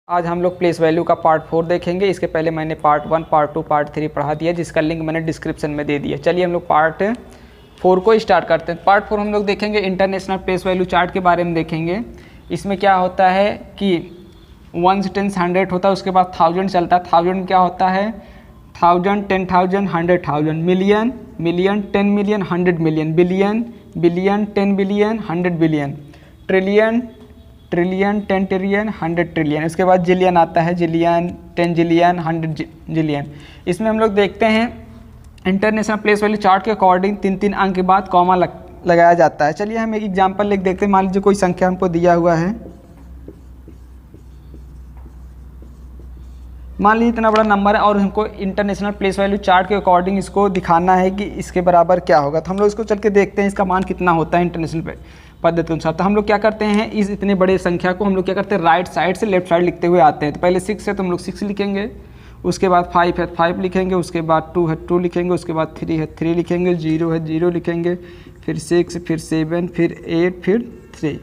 आज हम लोग प्लेस वैल्यू का पार्ट 4 देखेंगे। इसके पहले मैंने पार्ट 1, पार्ट 2, पार्ट 3 पढ़ा दिया, जिसका लिंक मैंने डिस्क्रिप्शन में दे दिया। चलिए हम लोग पार्ट 4 को स्टार्ट करते हैं। पार्ट 4 हम लोग देखेंगे इंटरनेशनल प्लेस वैल्यू चार्ट के बारे में देखेंगे। इसमें क्या होता है कि 1 से 10 100 होता है, उसके बाद 1000 चलता है। 1000 क्या होता है 1000, 10,000, 100,000, million, million, 10 million, 100 million, billion, billion, 10 billion, 100 billion, trillion, trillion, 10 trillion, 100 trillion. इसके बाद जिलियन आता है, जिलियन, 10 जिलियन, 100 जिलियन। इसमें हम लोग देखते हैं इंटरनेशनल प्लेस वैल्यू चार्ट के अकॉर्डिंग 3-3 अंक के बाद कॉमा लगाया जाता है। चलिए हम एक एग्जांपल लिख देखते हैं। मान लीजिए कोई संख्या हमको दिया हुआ है, मान लीजिए इतना बड़ा नंबर है और हमको इंटरनेशनल प्लेस वैल्यू चार्ट के अकॉर्डिंग इसको दिखाना है कि इसके बराबर क्या होगा। तो हम लोग इसको चल के देखते हैं इसका मान कितना होता है इंटरनेशनल पद्धति के अनुसार। तो हम लोग क्या करते हैं, इस इतने बड़े संख्या को हम लोग क्या करते हैं, राइट साइड से लेफ्ट साइड लिखते हुए आते हैं। तो पहले 6 है तो हम लोग 6 लिखेंगे, उसके बाद 5 है 5 लिखेंगे, उसके बाद 2 है 2 लिखेंगे, उसके बाद 3 है 3 लिखेंगे, 0 है 0 लिखेंगे, फिर 6, फिर 7, फिर 8, फिर 3।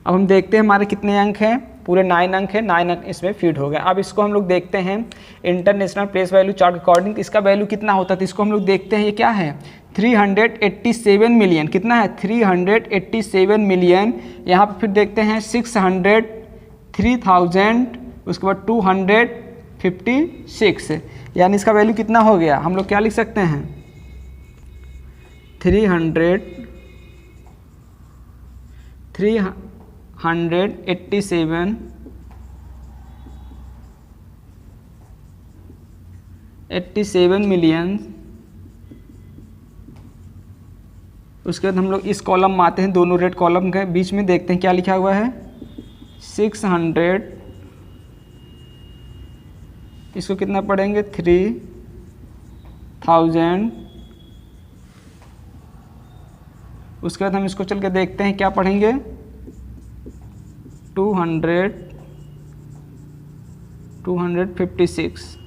अब हम देखते हैं हमारे कितने अंक हैं, पूरे 9 अंक हैं, 9 अंक इसमें फीड हो गए। अब इसको हम लोग देखते हैं इंटरनेशनल प्लेस वैल्यू चार्ट के अकॉर्डिंग इसका वैल्यू कितना होता है। तो इसको हम लोग देखते हैं, ये क्या है 387 मिलियन। कितना है 387 मिलियन। यहाँ पर फिर देखते हैं 600, 3000, उसके बाद 256, यानी इसका वैल्यू कितना हो गया। हम लोग क्या लिख सकते हैं 387 मिलियन। उसके बाद हम लोग इस कॉलम में आते हैं, दोनों रेड कॉलम के बीच में देखते हैं क्या लिखा हुआ है 600। इसको कितना पढ़ेंगे 3000। उसके बाद हम इसको चल के देखते हैं क्या पढ़ेंगे 256।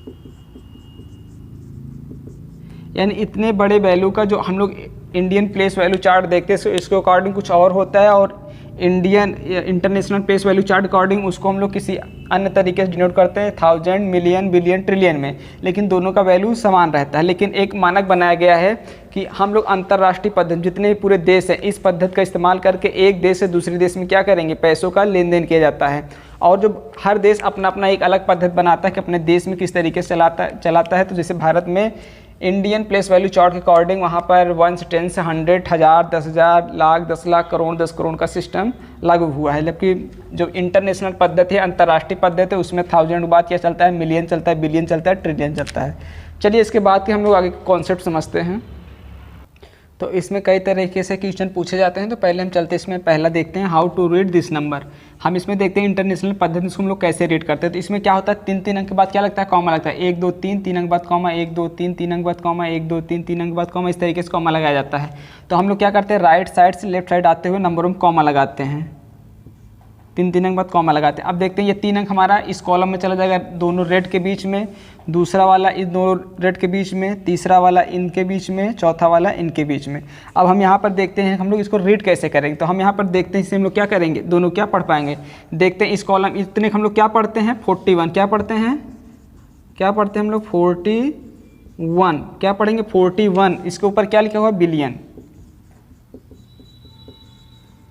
यानी इतने बड़े वैल्यू का जो हम लोग इंडियन प्लेस वैल्यू चार्ट देखते हैं इसके अकॉर्डिंग कुछ और होता है, और Indian international place value chart according उसको हम लोग किसी अन्य तरीके से डिनोट करते हैं 1000, मिलियन, बिलियन, ट्रिलियन में। लेकिन दोनों का वैल्यू समान रहता है। लेकिन एक मानक बनाया गया है कि हम लोग अंतर्राष्ट्रीय पद्धति, जितने पूरे देश हैं, इस पद्धति का इस्तेमाल करके एक देश से दूसरे देश में क्या करेंगे, पैसों का लेन देन किया जाता है। और जो हर देश अपना अपना एक अलग पद्धति बनाता है कि अपने देश में किस तरीके से चलाता है। तो जैसे भारत में इंडियन प्लेस वैल्यू चार्ट के अकॉर्डिंग वहाँ पर 1 से 10 से 100, 1000, 10,000, लाख, 10 लाख, करोड़, 10 करोड़ का सिस्टम लागू हुआ है। जबकि जो इंटरनेशनल पद्धति है, अंतर्राष्ट्रीय पद्धति है, उसमें 1000 के बाद क्या चलता है, मिलियन चलता है, बिलियन चलता है, ट्रिलियन चलता है। चलिए इसके बाद के हम लोग आगे कॉन्सेप्ट समझते हैं। तो इसमें कई तरीके से क्वेश्चन पूछे जाते हैं। तो पहले हम चलते हैं, इसमें पहला देखते हैं how to read this number. हम इसमें देखते हैं इंटरनेशनल पद्धति से हम लोग कैसे रीड करते हैं। तो इसमें क्या होता है 3-3 अंक के बाद क्या लगता है, कॉमा लगता है। 1 2 3 3 अंक बाद कॉमा, 1 2 3 3 अंक बाद कॉमा, 1 2 3 3 अंक बाद कॉमा, इस तरीके से कॉमा लगाया जाता है। तो हम लोग क्या करते हैं, राइट साइड से लेफ्ट साइड आते हुए नंबरों में कॉमा लगाते हैं, 3-3 अंक बाद कॉमा लगाते हैं। अब देखते हैं ये 3 अंक हमारा इस कॉलम में चला जाएगा, दोनों रेड के बीच में, दूसरा वाला इन दोनों रेड के बीच में, तीसरा वाला इनके बीच में, चौथा वाला इनके बीच में। अब हम यहाँ पर देखते हैं हम लोग इसको रीड कैसे करेंगे। तो हम यहाँ पर देखते हैं, इससे हम लोग क्या करेंगे, दोनों क्या पढ़ पाएंगे। देखते हैं इस कॉलम इतने हम लोग क्या पढ़ते हैं 41, क्या पढ़ते हैं, क्या पढ़ते हैं हम लोग 41, क्या पढ़ेंगे 41। इसके ऊपर क्या लिखा हुआ बिलियन,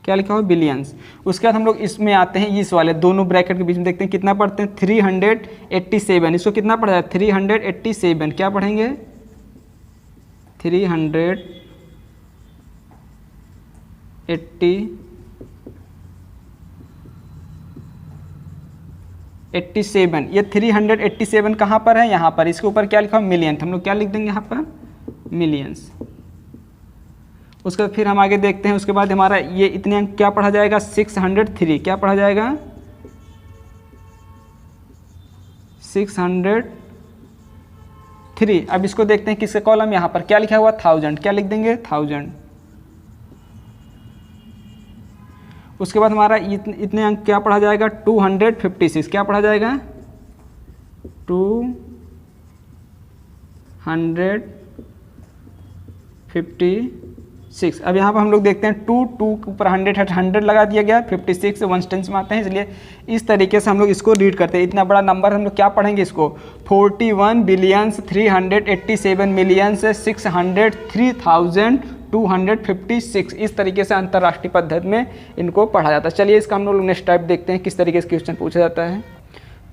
क्या लिखा हुआ बिलियंस। उसके बाद हम लोग इसमें आते हैं, इस वाले दोनों ब्रैकेट के बीच में देखते हैं कितना पढ़ते हैं 387। इसको कितना पढ़ा है 387, क्या पढ़ेंगे 387। ये 387 कहाँ पर है, यहाँ पर। इसके ऊपर क्या लिखा हुआ मिलियन, हम लोग क्या लिख देंगे यहाँ पर मिलियंस। उसके बाद फिर हम आगे देखते हैं। उसके बाद हमारा ये इतने अंक क्या पढ़ा जाएगा 603, क्या पढ़ा जाएगा 603। अब इसको देखते हैं किसका कॉलम, यहाँ पर क्या लिखा हुआ 1000, क्या लिख देंगे 1000। उसके बाद हमारा इतने अंक क्या पढ़ा जाएगा 256, क्या पढ़ा जाएगा 256। 6। अब यहाँ पर हम लोग देखते हैं 2 के ऊपर 100 है, 100 लगा दिया गया, 56 वन टेंस में आते हैं, इसलिए इस तरीके से हम लोग इसको रीड करते हैं। इतना बड़ा नंबर हम लोग क्या पढ़ेंगे इसको, 41 बिलियंस 387 मिलियंस 603,256। इस तरीके से अंतर्राष्ट्रीय पद्धति में इनको पढ़ा जाता है। चलिए इसका हम लोग नेक्स्ट टाइप देखते हैं किस तरीके से क्वेश्चन पूछा जाता है।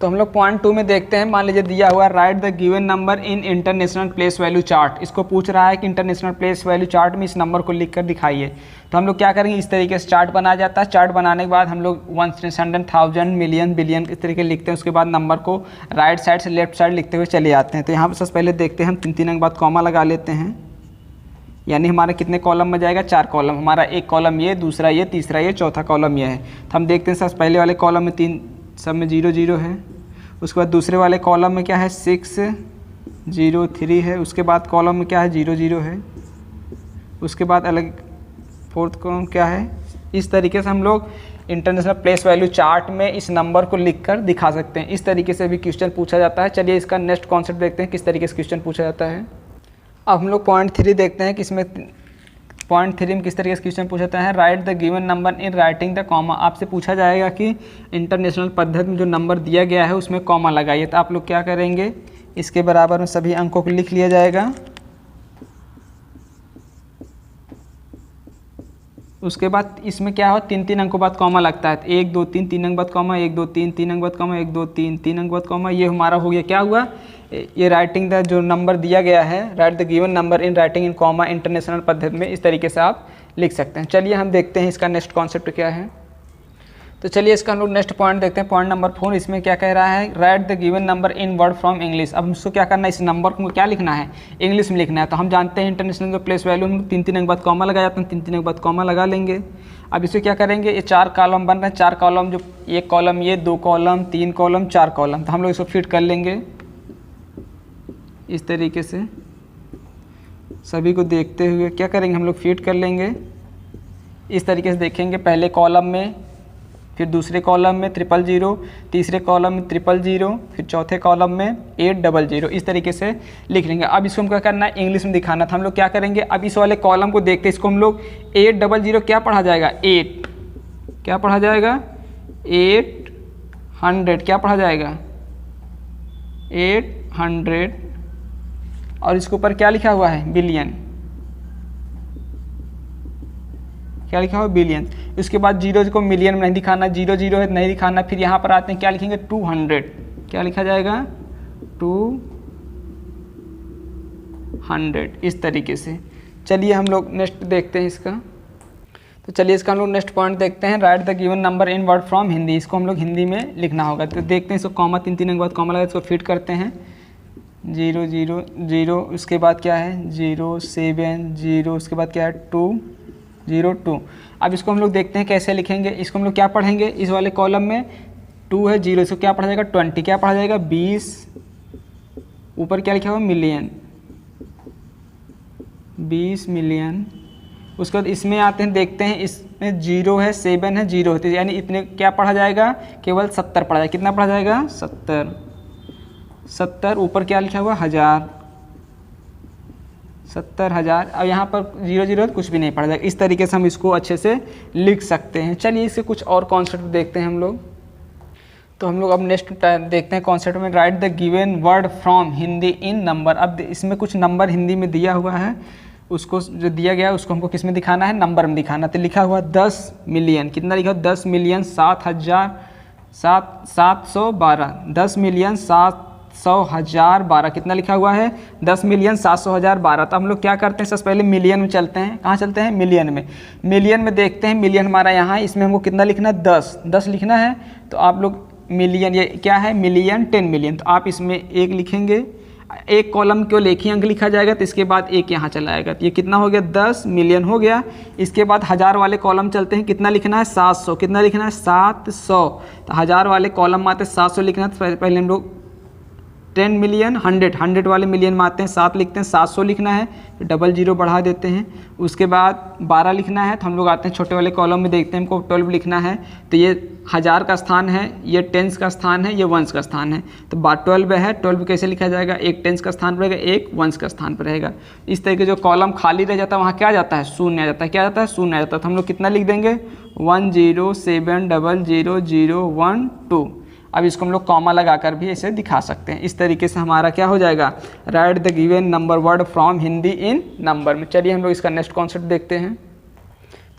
तो हम लोग पॉइंट 2 में देखते हैं, मान लीजिए दिया हुआ right the given number in international place value chart. इसको पूछ रहा है कि इंटरनेशनल प्लेस वैल्यू चार्ट में इस नंबर को लिखकर दिखाइए। तो हम लोग क्या करेंगे, इस तरीके से चार्ट बनाया जाता है। चार्ट बनाने के बाद हम लोग 100,000 मिलियन बिलियन इस तरीके लिखते हैं। उसके बाद नंबर को राइट साइड से लेफ्ट साइड लिखते हुए चले आते हैं। तो यहाँ पर सबसे पहले देखते हैं हम 3 अंक बाद कॉमा लगा लेते हैं, यानी हमारा कितने कॉलम में जाएगा, 4 कॉलम। हमारा एक कॉलम ये, दूसरा ये, तीसरा ये, चौथा कॉलम ये है। तो हम देखते हैं सबसे पहले वाले कॉलम में 3 सब में 0 0 है। उसके बाद दूसरे वाले कॉलम में क्या है 6 0 3 है। उसके बाद कॉलम में क्या है 0 0 है। उसके बाद अलग फोर्थ कॉलम क्या है। इस तरीके से हम लोग इंटरनेशनल प्लेस वैल्यू चार्ट में इस नंबर को लिखकर दिखा सकते हैं। इस तरीके से भी क्वेश्चन पूछा जाता है। चलिए इसका नेक्स्ट कॉन्सेप्ट देखते हैं किस तरीके से क्वेश्चन पूछा जाता है। अब हम लोग पॉइंट 3 देखते हैं कि इसमें पॉइंट 3 में किस तरीके से क्वेश्चन पूछा है। Right the given number in writing the comma. आपसे पूछा जाएगा कि इंटरनेशनल पद्धति में जो नंबर दिया गया है उसमें कॉमा लगाइए। तो आप लोग क्या करेंगे, इसके बराबर में सभी अंकों को लिख लिया जाएगा। उसके बाद इसमें क्या हो, 3 अंकों बाद कॉमा लगता है। 1 2 3 3 अंक बाद कॉमा, 1 2 3 3 अंक बाद कॉमा, 1 2 3 3 अंक बाद कॉमा। ये हमारा हो गया, क्या हुआ, ये राइटिंग द जो नंबर दिया गया है, right the given number in writing in comma international पद्धति में। इस तरीके से आप लिख सकते हैं। चलिए हम देखते हैं इसका नेक्स्ट कॉन्सेप्ट क्या है। तो चलिए इसका हम लोग नेक्स्ट पॉइंट देखते हैं, पॉइंट नंबर 4। इसमें क्या कह रहा है, right the given number in word from English. अब हमको क्या करना है, इस नंबर को क्या लिखना है, इंग्लिश में लिखना है। तो हम जानते हैं इंटरनेशनल जो प्लेस वैल्यू हम 3 अंक बाद कॉमा लगा जाते हैं, 3 अंक बाद कॉमा लगा लेंगे। अब इसे क्या करेंगे, ये 4 कॉलम बन रहे हैं, 4 कॉलम, जो एक कॉलम ये, 2 कॉलम, 3 कॉलम, 4 कॉलम। तो हम लोग इसको फिट कर लेंगे इस तरीके से। सभी को देखते हुए क्या करेंगे, हम लोग फिट कर लेंगे इस तरीके से। देखेंगे पहले कॉलम में, फिर दूसरे कॉलम में 000, तीसरे कॉलम में 000, फिर चौथे कॉलम में 800। इस तरीके से लिख लेंगे। अब इसको हम क्या करना है, इंग्लिश में दिखाना था। हम लोग क्या करेंगे, अब इस वाले कॉलम को देखते हैं। इसको हम लोग 800 क्या पढ़ा जाएगा, 8 क्या पढ़ा जाएगा, 800 क्या पढ़ा जाएगा, 800। और इसके ऊपर क्या लिखा हुआ है, बिलियन, क्या लिखा हुआ, बिलियन। उसके बाद 0 को मिलियन में नहीं दिखाना, 0 है नहीं दिखाना। फिर यहाँ पर आते हैं, क्या लिखेंगे, 200, क्या लिखा जाएगा, 200, इस तरीके से। चलिए हम लोग नेक्स्ट देखते हैं इसका। तो चलिए इसका हम लोग नेक्स्ट पॉइंट देखते हैं, right the given number in word from Hindi. इसको हम लोग हिंदी में लिखना होगा। तो देखते हैं इसको, कॉमा 3 अंक बाद कॉमा लगा, इसको फिट करते हैं। 0 0 0, उसके बाद क्या है 0 7 0, उसके बाद क्या है 2 0 2। अब इसको हम लोग देखते हैं कैसे लिखेंगे। इसको हम लोग क्या पढ़ेंगे, इस वाले कॉलम में 2 है, 0, इसको क्या पढ़ा जाएगा, 20 क्या पढ़ा जाएगा, 20। ऊपर क्या लिखा हुआ, मिलियन, 20 मिलियन। उसके बाद इसमें आते हैं, देखते हैं इसमें 0 है, 7 है, 0 है, यानी इतने क्या पढ़ा जाएगा, केवल 70 पढ़ा जाएगा। कितना पढ़ा जाएगा, 70। ऊपर क्या लिखा हुआ, 1000, 70,000। अब यहाँ पर 0 0 कुछ भी नहीं पढ़ा जाएगा। इस तरीके से हम इसको अच्छे से लिख सकते हैं। चलिए इससे कुछ और कॉन्सेप्ट देखते हैं हम लोग। तो हम लोग अब नेक्स्ट देखते हैं कॉन्सेप्ट में, right the given word from Hindi in number. अब इसमें कुछ नंबर हिंदी में दिया हुआ है, उसको जो दिया गया है उसको हमको किस में दिखाना है, नंबर में दिखाना। तो लिखा हुआ 10 मिलियन, कितना लिखा हुआ, 10 मिलियन 7,712, 10 मिलियन 700,012, कितना लिखा हुआ है, 10 मिलियन 700,012। तो हम लोग क्या करते हैं, सबसे पहले मिलियन में चलते हैं। कहाँ चलते हैं, मिलियन में। मिलियन में देखते हैं, मिलियन हमारा यहाँ है, इसमें हमको कितना लिखना है, 10 लिखना है। तो आप लोग मिलियन, ये क्या है, मिलियन 10 मिलियन। तो आप इसमें 1 लिखेंगे, एक कॉलम केवल एक ही अंक लिखा जाएगा, तो इसके बाद 1 यहाँ चला आएगा। तो ये कितना हो गया, 10 मिलियन हो गया। इसके बाद 1000 वाले कॉलम चलते हैं, कितना लिखना है, 700, कितना लिखना है, 700। तो 1000 वाले कॉलम में आते 700 लिखना है। तो पहले हम लोग 10 मिलियन 100 वाले मिलियन में आते हैं 7 लिखते हैं, 700 लिखना है तो डबल जीरो बढ़ा देते हैं। उसके बाद 12 लिखना है तो हम लोग आते हैं छोटे वाले कॉलम में, देखते हैं हमको 12 लिखना है तो ये 1000 का स्थान है, ये टेंस का स्थान है, ये वंस का स्थान है। तो 12 है, 12 कैसे लिखा जाएगा, एक टेंस का स्थान पर रहेगा, एक वंस का स्थान पर रहेगा। इस तरीके जो कॉलम खाली रह जाता है वहाँ क्या आ जाता है, शून्य आ जाता है। क्या आ जाता है, शून्य आ जाता है। तो हम लोग कितना लिख देंगे 10700012। अब इसको हम लोग कॉमा लगाकर भी ऐसे दिखा सकते हैं। इस तरीके से हमारा क्या हो जाएगा, right the given number word from Hindi in number में। चलिए हम लोग इसका नेक्स्ट कॉन्सेप्ट देखते हैं।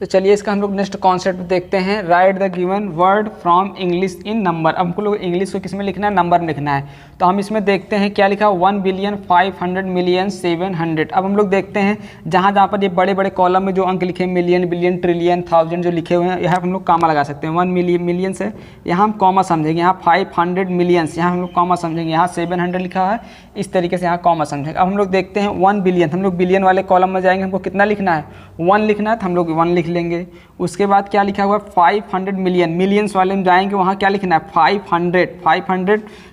तो चलिए इसका हम लोग नेक्स्ट कॉन्सेप्ट देखते हैं, right the given word from English in number. अब हमको लोग इंग्लिश को किस में लिखना है, नंबर में लिखना है। तो हम इसमें देखते हैं क्या लिखा, 1,500,000,700। अब हम लोग देखते हैं जहाँ जहाँ पर ये बड़े बड़े कॉलम में जो अंक लिखे, मिलियन, बिलियन, ट्रिलियन, थाउजेंड जो लिखे हुए हैं, यहाँ हम लोग कॉमा लगा सकते हैं। 1 मिलियन से यहाँ हम कॉमा समझेंगे, यहाँ 500 मिलियंस यहाँ हम लोग कॉमा समझेंगे, यहाँ 700 लिखा है, इस तरीके से यहाँ कॉमा समझेंगे। अब हम लोग देखते हैं 1 बिलियन, हम लोग बिलियन वाले कॉलम में जाएंगे, हमको कितना लिखना है, 1 लिखना है तो हम लोग 1 लिख लेंगे। उसके बाद क्या लिखा हुआ है 500 मिलियन, मिलियंस वाले में जाएंगे, वहाँ क्या लिखना है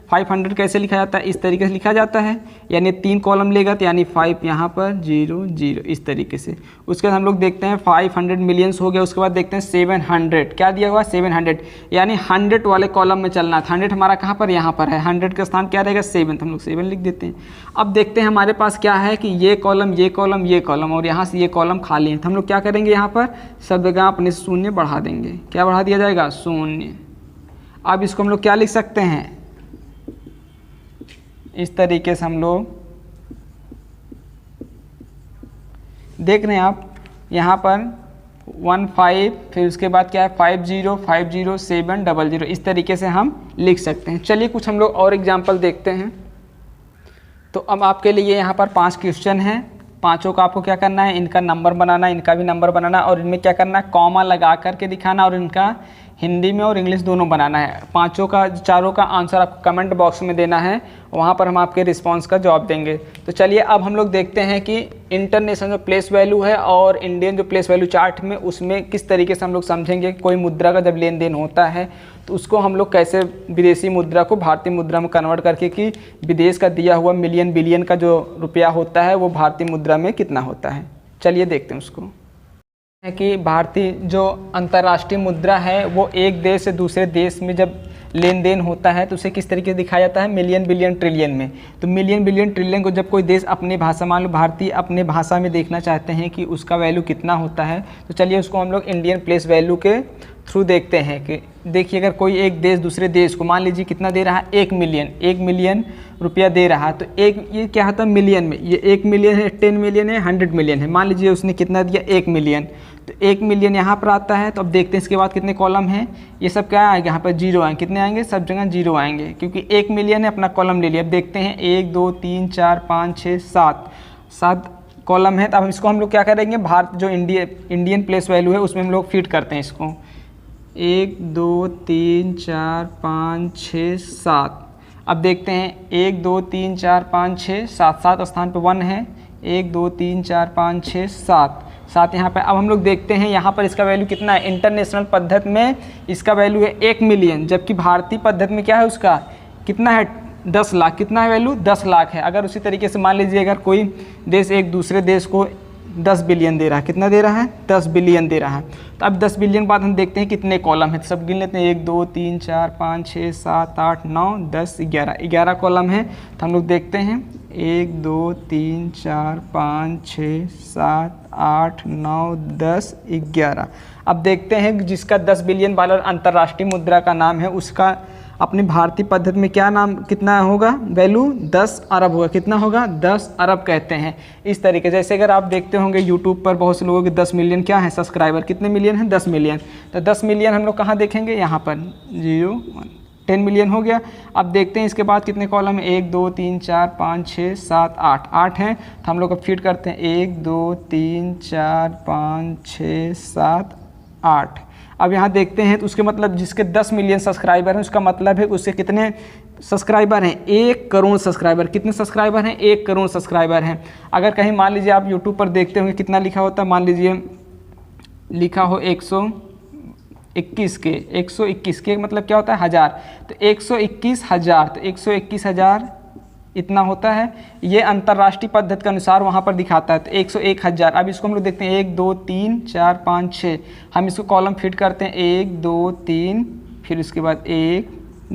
500 कैसे लिखा जाता है, इस तरीके से लिखा जाता है, यानी 3 कॉलम लेगा तो यानी 5 यहाँ पर 0 0 इस तरीके से। उसके बाद हम लोग देखते हैं 500 मिलियंस हो गया। उसके बाद देखते हैं 700, क्या दिया हुआ है 700, यानी 100 वाले कॉलम में चलना है। 100 हमारा कहाँ पर, यहाँ पर है, 100 का स्थान क्या रहेगा 7, तो हम लोग 7 लिख देते हैं। अब देखते हैं हमारे पास क्या है कि ये कॉलम, ये कॉलम, ये कॉलम और यहाँ से ये कॉलम खाली है, तो हम लोग क्या करेंगे, यहाँ पर सब जगह अपने शून्य बढ़ा देंगे। क्या बढ़ा दिया जाएगा, शून्य। अब इसको हम लोग क्या लिख सकते हैं, इस तरीके से हम लोग देख रहे हैं आप यहाँ पर 15, फिर उसके बाद क्या है 50 50 700, इस तरीके से हम लिख सकते हैं। चलिए कुछ हम लोग और एग्जाम्पल देखते हैं। तो अब आपके लिए यहाँ पर 5 क्वेश्चन हैं, पांचों का आपको क्या करना है, इनका नंबर बनाना, इनका भी नंबर बनाना और इनमें क्या करना है, कॉमा लगा करके दिखाना और इनका हिंदी में और इंग्लिश दोनों बनाना है। पांचों का, चारों का आंसर आपको कमेंट बॉक्स में देना है, वहाँ पर हम आपके रिस्पांस का जवाब देंगे। तो चलिए अब हम लोग देखते हैं कि इंटरनेशनल जो प्लेस वैल्यू है और इंडियन जो प्लेस वैल्यू चार्ट में, उसमें किस तरीके से हम लोग समझेंगे कोई मुद्रा का जब लेन देन होता है तो उसको हम लोग कैसे विदेशी मुद्रा को भारतीय मुद्रा में कन्वर्ट करके कि विदेश का दिया हुआ मिलियन बिलियन का जो रुपया होता है वो भारतीय मुद्रा में कितना होता है। चलिए देखते हैं उसको। है कि भारतीय जो अंतर्राष्ट्रीय मुद्रा है वो एक देश से दूसरे देश में जब लेन देन होता है तो उसे किस तरीके से दिखाया जाता है, मिलियन बिलियन ट्रिलियन में। तो मिलियन बिलियन ट्रिलियन को जब कोई देश अपनी भाषा, मान लो भारतीय अपने भाषा में देखना चाहते हैं कि उसका वैल्यू कितना होता है, तो चलिए उसको हम लोग इंडियन प्लेस वैल्यू के थ्रू देखते हैं। कि देखिए अगर कोई एक देश दूसरे देश को मान लीजिए कितना दे रहा है, 1 मिलियन रुपया दे रहा है, तो एक ये क्या होता है मिलियन में, ये 1 मिलियन है, 10 मिलियन है, 100 मिलियन है। मान लीजिए उसने कितना दिया 1 मिलियन, तो 1 मिलियन यहाँ पर आता है। तो अब देखते हैं इसके बाद कितने कॉलम हैं, ये सब क्या आएंगे, यहाँ पर 0 आएंगे। कितने आएंगे, सब जगह 0 आएंगे क्योंकि 1 मिलियन है, अपना कॉलम ले लिया। अब देखते हैं 1 2 3 4 5 6 7 कॉलम है। तो अब इसको हम लोग क्या करेंगे, भारत जो इंडियन प्लेस वैल्यू है उसमें हम लोग फिट करते हैं इसको। 1 2 3 4 5 6 7। अब देखते हैं 1 2 3 4 5 6 7, 7 स्थान पे 1 है, 1 2 3 4 5 6 7 यहाँ पे। अब हम लोग देखते हैं यहाँ पर इसका वैल्यू कितना है, इंटरनेशनल पद्धति में इसका वैल्यू है 1 मिलियन, जबकि भारतीय पद्धति में क्या है उसका कितना है 10 लाख। कितना है वैल्यू, 10 लाख है। अगर उसी तरीके से मान लीजिए अगर कोई देश एक दूसरे देश को 10 बिलियन दे रहा है, कितना दे रहा है 10 बिलियन दे रहा है। तो अब 10 बिलियन बाद हम देखते हैं कितने कॉलम है, तो सब गिन लेते हैं 1 2 3 4 5 6 7 8 9 10 11 कॉलम है। तो हम लोग देखते हैं 1 2 3 4 5 6 7 8 9 10 11। अब देखते हैं जिसका 10 बिलियन वाला अंतर्राष्ट्रीय मुद्रा का नाम है उसका अपनी भारतीय पद्धति में क्या नाम, कितना होगा वैल्यू, 10 अरब होगा। कितना होगा, 10 अरब कहते हैं। इस तरीके से जैसे अगर आप देखते होंगे यूट्यूब पर बहुत से लोगों के 10 मिलियन क्या है सब्सक्राइबर, कितने मिलियन है 10 मिलियन। तो 10 मिलियन हम लोग कहाँ देखेंगे, यहाँ पर 0 1 10 मिलियन हो गया। अब देखते हैं इसके बाद कितने कॉलम है, 1 2 3 4 5 6 7 8 हैं। तो हम लोग अब फिट करते हैं 1 2 3 4 5 6 7 8। अब यहाँ देखते हैं तो उसके मतलब जिसके 10 मिलियन सब्सक्राइबर हैं उसका मतलब है उसके कितने सब्सक्राइबर हैं, 1 करोड़ सब्सक्राइबर। कितने सब्सक्राइबर हैं, 1 करोड़ सब्सक्राइबर हैं। अगर कहीं मान लीजिए आप यूट्यूब पर देखते होंगे कितना लिखा होता है, मान लीजिए लिखा हो 121 के, 121 के मतलब क्या होता है 1000, तो 121,000, तो 121,000 इतना होता है। ये अंतर्राष्ट्रीय पद्धति के अनुसार वहाँ पर दिखाता है, तो 101,000। अब इसको हम लोग देखते हैं 1 2 3 4 5 6, हम इसको कॉलम फिट करते हैं 1 2 3, फिर उसके बाद 1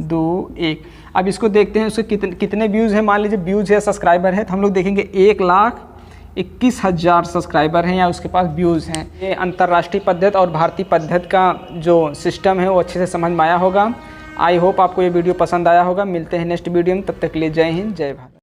2 1। अब इसको देखते हैं उसके कितने व्यूज़ हैं। मान लीजिए व्यूज़ है, सब्सक्राइबर है, तो हम लोग देखेंगे 1,21,000 सब्सक्राइबर हैं या उसके पास व्यूज़ हैं। ये अंतर्राष्ट्रीय पद्धति और भारतीय पद्धति का जो सिस्टम है वो अच्छे से समझ में आया होगा। आई होप आपको ये वीडियो पसंद आया होगा। मिलते हैं नेक्स्ट वीडियो में, तब तक के लिए जय हिंद जय भारत।